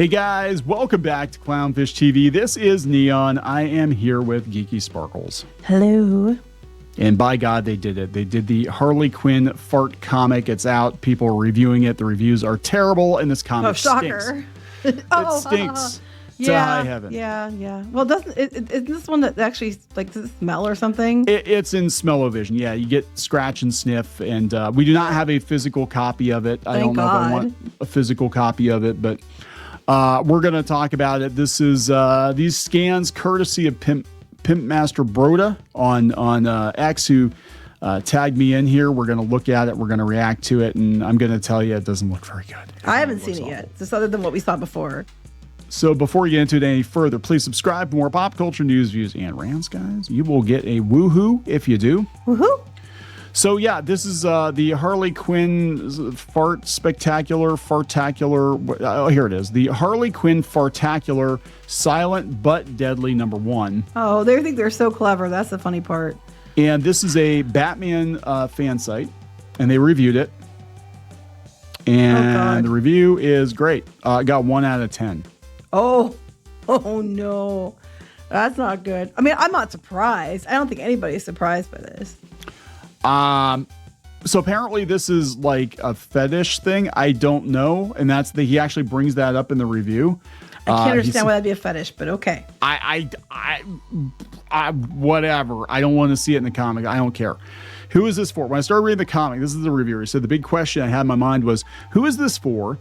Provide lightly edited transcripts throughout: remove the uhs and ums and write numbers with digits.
Hey guys, welcome back to Clownfish TV. This is Kneon. I am here with Geeky Sparkles. Hello. And by God, they did it. They did the Harley Quinn Fart comic. It's out. People are reviewing it. The reviews are terrible, and this comic stinks. It stinks to high heaven. Yeah. Well, is this one that actually, like, does it smell or something? It's in smell-o-vision. Yeah, you get scratch and sniff, and we do not have a physical copy of it. I don't know if I want a physical copy of it, but we're going to talk about it. This is these scans courtesy of Pimp Master Broda on X, who tagged me in here. We're going to look at it. We're going to react to it, and I'm going to tell you it doesn't look very good. I haven't seen it yet, just other than what we saw before. So before we get into it any further, please subscribe for more pop culture news, views, and rants, guys. You will get a woohoo if you do. Woohoo! So yeah, this is the Harley Quinn Fartacular. Oh, here it is. The Harley Quinn Fartacular Silent But Deadly #1. Oh, they think they're so clever. That's the funny part. And this is a Batman fan site, and they reviewed it. And the review is great. It got 1 out of 10. Oh no. That's not good. I mean, I'm not surprised. I don't think anybody's surprised by this. So apparently this is like a fetish thing. I don't know. And he actually brings that up in the review. I can't understand why that'd be a fetish, but okay. I whatever. I don't want to see it in the comic. I don't care. Who is this for? When I started reading the comic, this is the reviewer. He said the big question I had in my mind was, who is this for?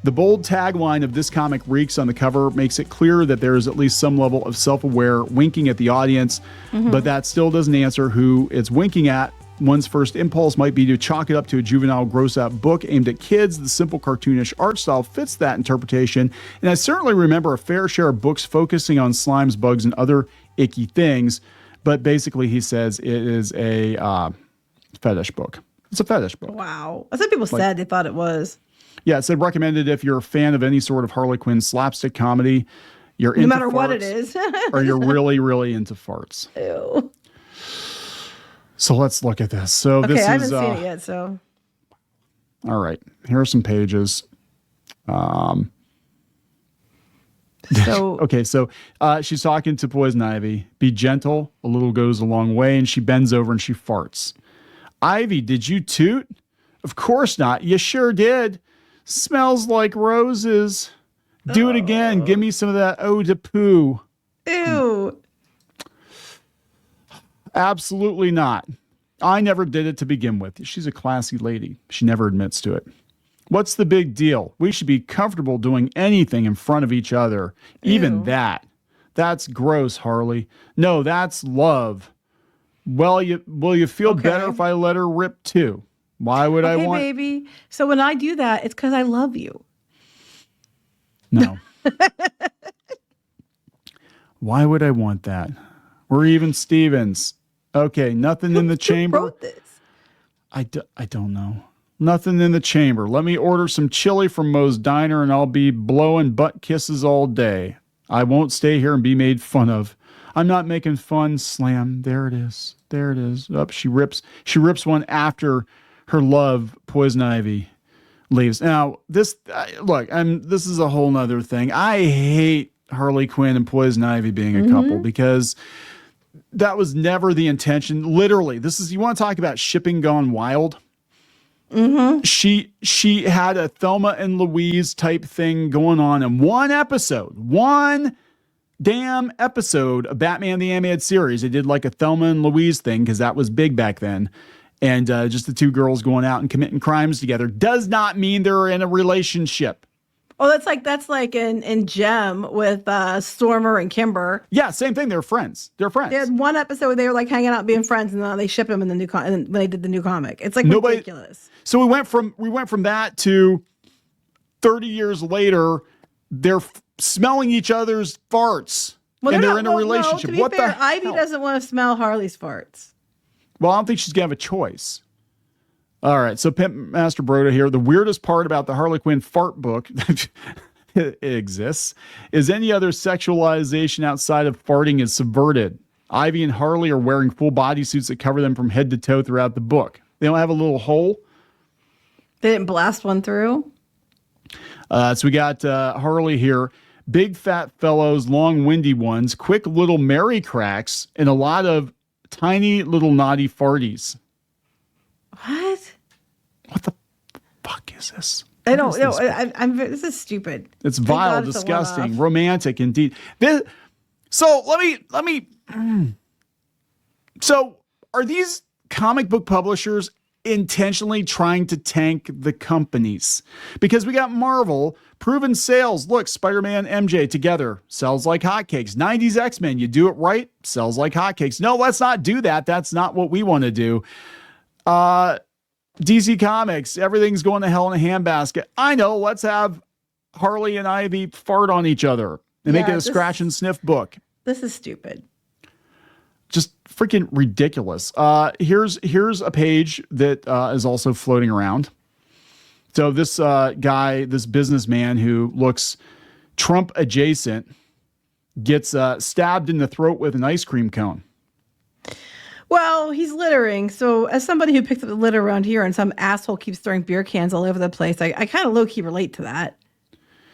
The bold tagline of this comic reeks on the cover makes it clear that there is at least some level of self-aware winking at the audience, but that still doesn't answer who it's winking at. One's first impulse might be to chalk it up to a juvenile gross-out book aimed at kids. The simple cartoonish art style fits that interpretation, and I certainly remember a fair share of books focusing on slimes, bugs, and other icky things, but basically he says it is a fetish book. It's a fetish book. Wow. I thought people said they thought it was. Yeah, it said recommended if you're a fan of any sort of Harley Quinn slapstick comedy, you're into no matter farts, what it is, or you're really, really into farts. Ew. So let's look at this. So okay, this I haven't is, seen it yet. So all right, here are some pages. Okay, so she's talking to Poison Ivy. Be gentle, a little goes a long way, and she bends over and she farts. Ivy, did you toot? Of course not. You sure did. Smells like roses. Do it again. Give me some of that eau de poo. Ew. Absolutely not. I never did it to begin with. She's a classy lady. She never admits to it. What's the big deal? We should be comfortable doing anything in front of each other. Even that. That's gross, Harley. No, that's love. Well, will you feel better if I let her rip too? Why would I want... Okay, baby. So when I do that, it's because I love you. No. Why would I want that? We're even Stevens. Okay, nothing in the chamber. Who wrote this? I don't know. Nothing in the chamber. Let me order some chili from Moe's Diner and I'll be blowing butt kisses all day. I won't stay here and be made fun of. I'm not making fun. Slam. There it is. There it is. Up. She rips one after her love, Poison Ivy, leaves. Now, this is a whole nother thing. I hate Harley Quinn and Poison Ivy being a couple because that was never the intention. Literally, you want to talk about shipping gone wild? She had a Thelma and Louise type thing going on in one damn episode of Batman the Animated Series. They did like a Thelma and Louise thing because that was big back then. And just the two girls going out and committing crimes together does not mean they're in a relationship. Oh, that's like in Gem with Stormer and Kimber. Yeah, same thing. They're friends. They had one episode where they were like hanging out being friends, and then they ship them in the new when they did the new comic. It's like ridiculous. So we went from that to 30 years later, they're smelling each other's farts, and they're in a relationship. No, to be fair, Ivy doesn't want to smell Harley's farts. Well, I don't think she's gonna have a choice. All right, so Pimp Master Broda here. The weirdest part about the Harley Quinn fart book, it exists, is any other sexualization outside of farting is subverted. Ivy and Harley are wearing full bodysuits that cover them from head to toe throughout the book. They don't have a little hole. They didn't blast one through? So we got Harley here. Big fat fellows, long windy ones, quick little Mary cracks, and a lot of tiny little naughty farties. What? What the fuck is this? I don't know. This is stupid. It's vile, disgusting, romantic indeed. So let me. So are these comic book publishers intentionally trying to tank the companies? Because we got Marvel, proven sales. Look, Spider-Man, MJ together sells like hotcakes. 90s X-Men, you do it right, sells like hotcakes. No, let's not do that. That's not what we want to do. DC Comics, everything's going to hell in a handbasket. I know, let's have Harley and Ivy fart on each other and make it a scratch and sniff book. This is stupid. Just freaking ridiculous. Here's a page that is also floating around. So this guy, this businessman who looks Trump adjacent, gets stabbed in the throat with an ice cream cone. Well, he's littering. So as somebody who picks up the litter around here and some asshole keeps throwing beer cans all over the place, I kind of low-key relate to that.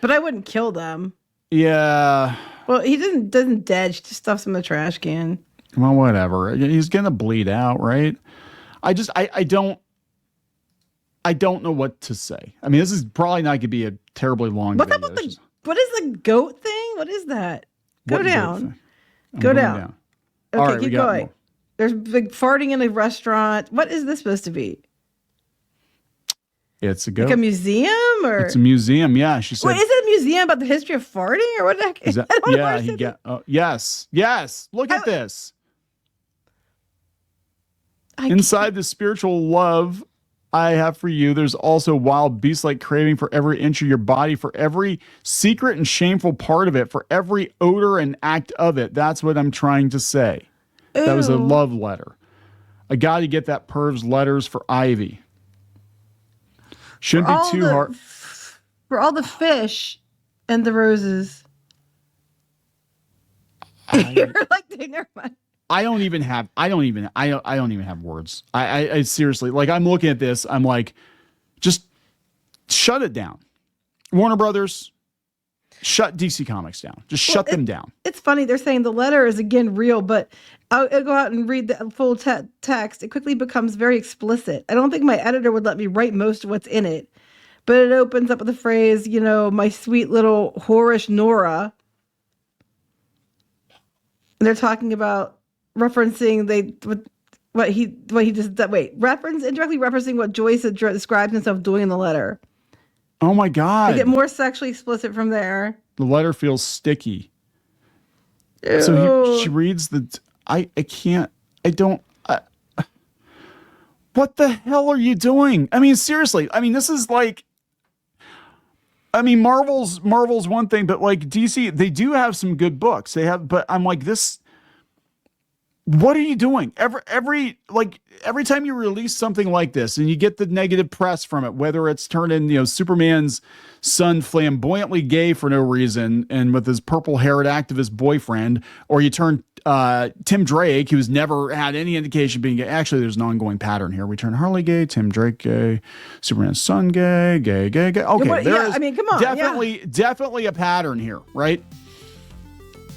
But I wouldn't kill them. Yeah. Well, he doesn't dead. She just stuffs him in the trash can. Well, whatever. He's going to bleed out, right? I don't know what to say. I mean, this is probably not going to be a terribly long video. What is the goat thing? What is that? Go down. Go down. Okay, all right, keep going. More. There's big farting in a restaurant. What is this supposed to be? It's a goat. Like a museum, or it's a museum. Yeah, she said. Wait, is it a museum about the history of farting, or what the heck? Is that, yes. Look at this. Inside the spiritual love I have for you, there's also wild beast-like craving for every inch of your body, for every secret and shameful part of it, for every odor and act of it. That's what I'm trying to say. Ew. That was a love letter. I got to get that perv's letters for Ivy. Shouldn't be too hard. For all the fish and the roses. You're like, never mind. I don't even have words. I seriously, like, I'm looking at this. I'm like, just shut it down. Warner Brothers, shut DC Comics down. Just shut them down. It's funny. They're saying the letter is again real, but I'll go out and read the full text. It quickly becomes very explicit. I don't think my editor would let me write most of what's in it, but it opens up with the phrase, my sweet little whorish Nora. And they're talking about referencing indirectly referencing what Joyce describes himself doing in the letter. Oh my God. They get more sexually explicit from there. The letter feels sticky. Ew. So she reads what the hell are you doing? I mean, seriously. I mean, this is like, Marvel's one thing, but like DC, they do have some good books. But I'm like, this, what are you doing? Every time you release something like this and you get the negative press from it, whether it's turning, Superman's son flamboyantly gay for no reason and with his purple-haired activist boyfriend, or you turn Tim Drake, who's never had any indication of being gay. Actually, there's an ongoing pattern here. We turn Harley gay, Tim Drake gay, Superman's son gay. Okay, come on. Definitely a pattern here, right?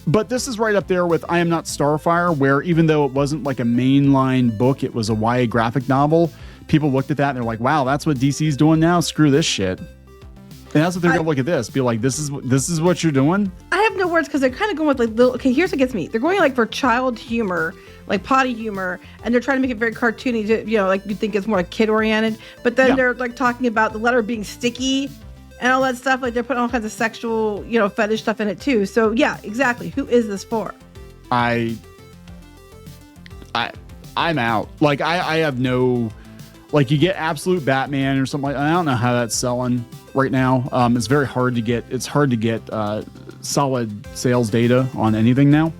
But this is right up there with I Am Not Starfire, where even though it wasn't like a mainline book, it was a YA graphic novel. People looked at that and they're like, wow, that's what DC's doing now? Screw this shit. And that's what they're going to look at this. Be like, this is what you're doing? I have no words because they're kind of going with like little, okay, here's what gets me. They're going like for child humor, like potty humor, and they're trying to make it very cartoony to, like you think it's more like kid oriented. But then they're like talking about the letter being sticky and all that stuff. Like they're putting all kinds of sexual, fetish stuff in it too. So yeah, exactly. Who is this for? I'm out. Like I have no, like you get Absolute Batman or something like that. I don't know how that's selling right now. It's very hard to get. It's hard to get solid sales data on anything now.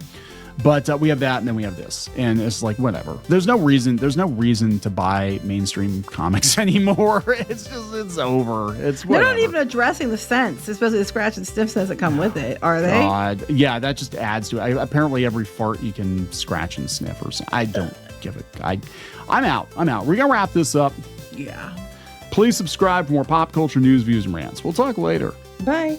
But we have that, and then we have this, and it's like whatever. There's no reason to buy mainstream comics anymore. It's over. It's whatever. They're not even addressing the scents, especially the scratch and sniff scents that come with it, are they? God, yeah, that just adds to it. Apparently, every fart you can scratch and sniff or something. I don't give a. I'm out. We're gonna wrap this up. Yeah. Please subscribe for more pop culture news, views, and rants. We'll talk later. Bye.